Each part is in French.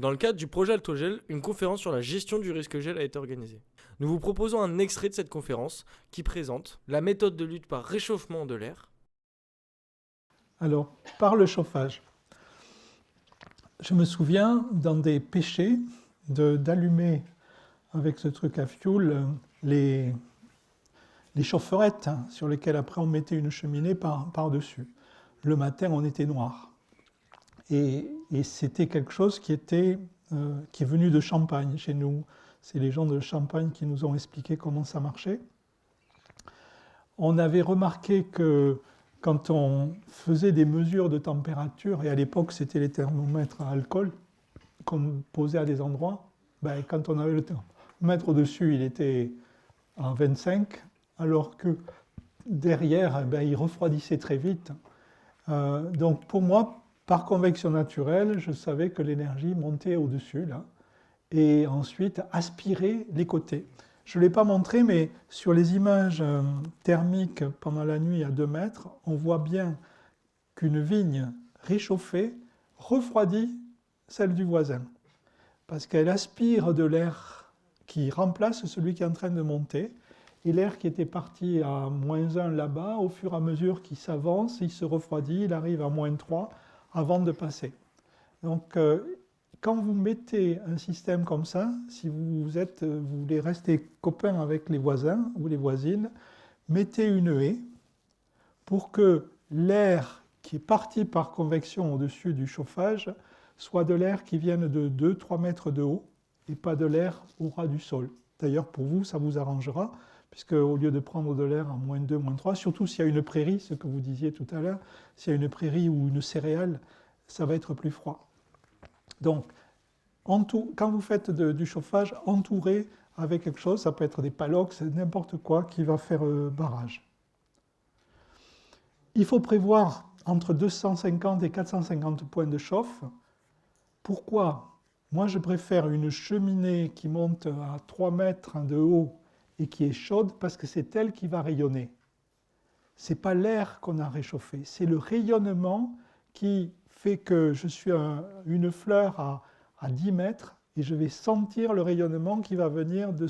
Dans le cadre du projet Altogel, une conférence sur la gestion du risque gel a été organisée. Nous vous proposons un extrait de cette conférence qui présente la méthode de lutte par réchauffement de l'air. Alors, par le chauffage. Je me souviens, dans des pêchers, d'allumer avec ce truc à fioul les chaufferettes sur lesquelles après on mettait une cheminée par-dessus. Le matin, on était noir. Et c'était quelque chose qui est venu de Champagne chez nous. C'est les gens de Champagne qui nous ont expliqué comment ça marchait. On avait remarqué que quand on faisait des mesures de température, et à l'époque c'était les thermomètres à alcool qu'on posait à des endroits, quand on avait le thermomètre au-dessus, il était à 25, alors que derrière, il refroidissait très vite. Donc pour moi, par convection naturelle, je savais que l'énergie montait au-dessus, là, et ensuite aspirait les côtés. Je ne l'ai pas montré, mais sur les images thermiques pendant la nuit à 2 mètres, on voit bien qu'une vigne réchauffée refroidit celle du voisin, parce qu'elle aspire de l'air qui remplace celui qui est en train de monter, et l'air qui était parti à -1 là-bas, au fur et à mesure qu'il s'avance, il se refroidit, il arrive à -3 avant de passer. Donc, quand vous mettez un système comme ça, si vous voulez rester copain avec les voisins ou les voisines, mettez une haie pour que l'air qui est parti par convection au-dessus du chauffage soit de l'air qui vienne de 2-3 mètres de haut et pas de l'air au ras du sol. D'ailleurs, pour vous, ça vous arrangera, puisque au lieu de prendre de l'air à -2, -3, surtout s'il y a une prairie, ce que vous disiez tout à l'heure, s'il y a une prairie ou une céréale, ça va être plus froid. Donc, quand vous faites du chauffage, entourez avec quelque chose, ça peut être des palox, n'importe quoi qui va faire barrage. Il faut prévoir entre 250 et 450 points de chauffe. Pourquoi ? Moi, je préfère une cheminée qui monte à 3 mètres de haut et qui est chaude parce que c'est elle qui va rayonner. Ce n'est pas l'air qu'on a réchauffé, c'est le rayonnement qui fait que je suis une fleur à 10 mètres et je vais sentir le rayonnement qui va venir de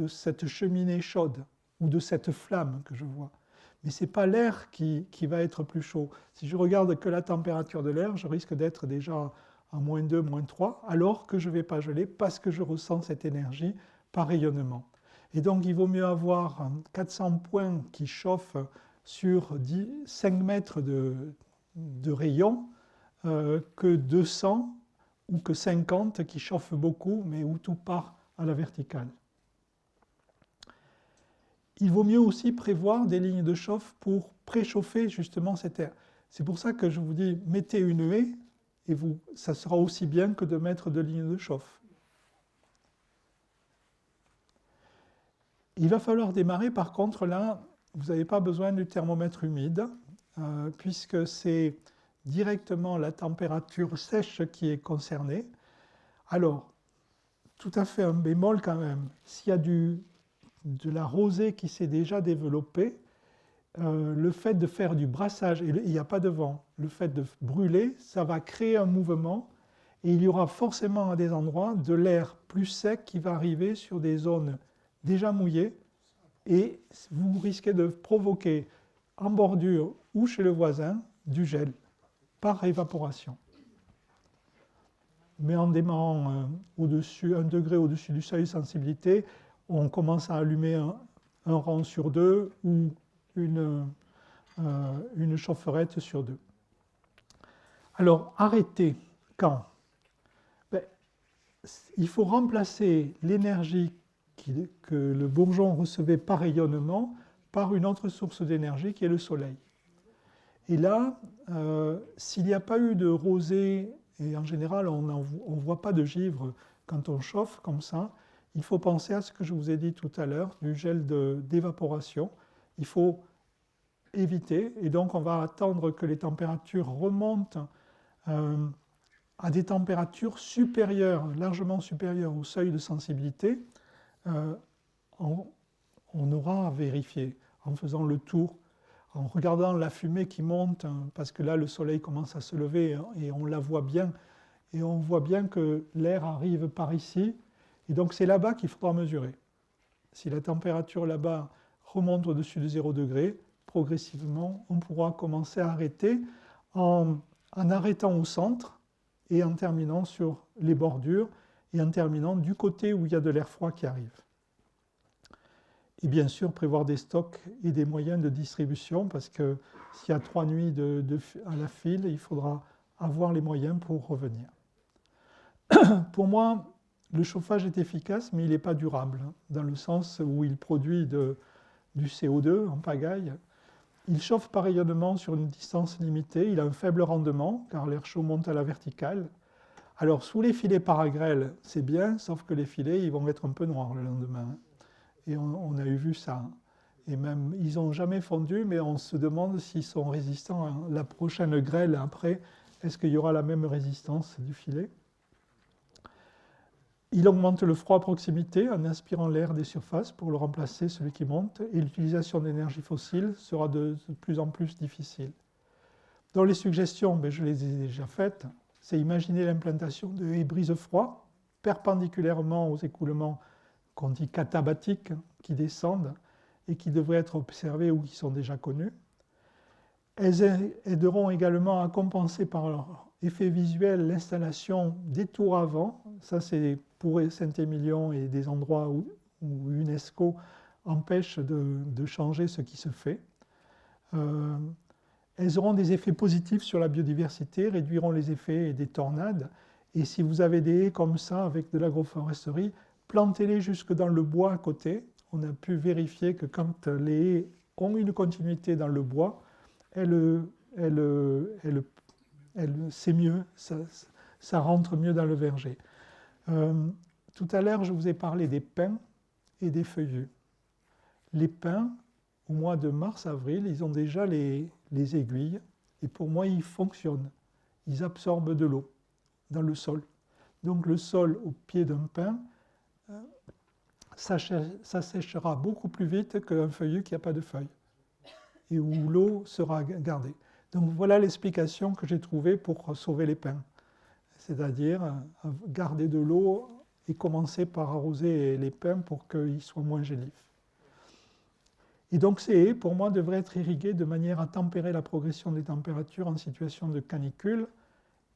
cette cheminée chaude ou de cette flamme que je vois. Mais ce n'est pas l'air qui va être plus chaud. Si je regarde que la température de l'air, je risque d'être déjà à -2, -3, alors que je ne vais pas geler parce que je ressens cette énergie par rayonnement. Et donc il vaut mieux avoir 400 points qui chauffent sur 5 mètres de rayon que 200 ou que 50 qui chauffent beaucoup, mais où tout part à la verticale. Il vaut mieux aussi prévoir des lignes de chauffe pour préchauffer justement cet air. C'est pour ça que je vous dis, mettez une haie, et ça sera aussi bien que de mettre 2 lignes de chauffe. Il va falloir démarrer, par contre, là, vous n'avez pas besoin du thermomètre humide, puisque c'est directement la température sèche qui est concernée. Alors, tout à fait un bémol quand même, s'il y a de la rosée qui s'est déjà développée, le fait de faire du brassage, et il n'y a pas de vent, le fait de brûler, ça va créer un mouvement, et il y aura forcément à des endroits de l'air plus sec qui va arriver sur des zones déjà mouillées, et vous risquez de provoquer en bordure ou chez le voisin du gel par évaporation. Mais en démarrant 1 degré au-dessus du seuil de sensibilité, on commence à allumer un rang sur 2 ou une chaufferette sur 2. Alors, arrêter quand ? Il faut remplacer l'énergie que le bourgeon recevait par rayonnement par une autre source d'énergie qui est le soleil. Et là, s'il n'y a pas eu de rosée, et en général on ne voit pas de givre quand on chauffe comme ça, il faut penser à ce que je vous ai dit tout à l'heure, du gel d'évaporation. Il faut éviter, et donc on va attendre que les températures remontent à des températures supérieures, largement supérieures au seuil de sensibilité. On aura à vérifier en faisant le tour, en regardant la fumée qui monte, parce que là le soleil commence à se lever et on la voit bien, et on voit bien que l'air arrive par ici, et donc c'est là-bas qu'il faudra mesurer. Si la température là-bas remonte au-dessus de 0 degré, progressivement, on pourra commencer à arrêter en arrêtant au centre et en terminant sur les bordures et en terminant du côté où il y a de l'air froid qui arrive. Et bien sûr, prévoir des stocks et des moyens de distribution, parce que s'il y a 3 nuits à la file, il faudra avoir les moyens pour revenir. Pour moi, le chauffage est efficace, mais il n'est pas durable, dans le sens où il produit du CO2 en pagaille. Il chauffe par rayonnement sur une distance limitée, il a un faible rendement, car l'air chaud monte à la verticale. Alors, sous les filets paragrèles, c'est bien, sauf que les filets, ils vont être un peu noirs le lendemain. Et on a vu ça. Et même, ils n'ont jamais fondu, mais on se demande s'ils sont résistants à la prochaine grêle après. Est-ce qu'il y aura la même résistance du filet? Il augmente le froid à proximité en inspirant l'air des surfaces pour le remplacer, celui qui monte, et l'utilisation d'énergie fossile sera de plus en plus difficile. Dans les suggestions, je les ai déjà faites, c'est imaginer l'implantation de haies brise-froid perpendiculairement aux écoulements qu'on dit catabatiques, qui descendent et qui devraient être observés ou qui sont déjà connus. Elles aideront également à compenser par leur effet visuel l'installation des tours à vent. Ça, c'est pour Saint-Émilion et des endroits où UNESCO empêche de changer ce qui se fait. Elles auront des effets positifs sur la biodiversité, réduiront les effets des tornades. Et si vous avez des haies comme ça avec de l'agroforesterie, plantez-les jusque dans le bois à côté. On a pu vérifier que quand les haies ont une continuité dans le bois, c'est mieux, ça rentre mieux dans le verger. Tout à l'heure, je vous ai parlé des pins et des feuillus. Les pins, au mois de mars-avril, ils ont déjà les aiguilles, et pour moi, ils fonctionnent. Ils absorbent de l'eau dans le sol. Donc le sol au pied d'un pin, ça séchera beaucoup plus vite qu'un feuillu qui n'a pas de feuilles, et où l'eau sera gardée. Donc voilà l'explication que j'ai trouvée pour sauver les pins. C'est-à-dire garder de l'eau et commencer par arroser les pins pour qu'ils soient moins gélifiés. Et donc ces haies, pour moi, devraient être irriguées de manière à tempérer la progression des températures en situation de canicule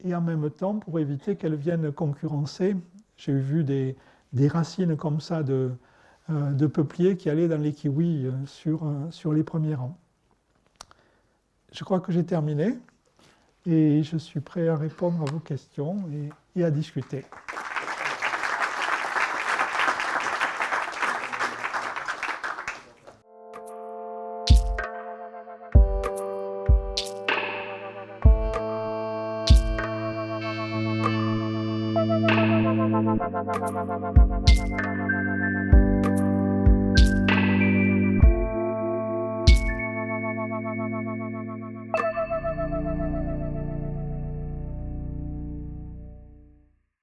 et en même temps pour éviter qu'elles viennent concurrencer. J'ai vu des racines comme ça de peupliers qui allaient dans les kiwis sur les premiers rangs. Je crois que j'ai terminé et je suis prêt à répondre à vos questions et à discuter.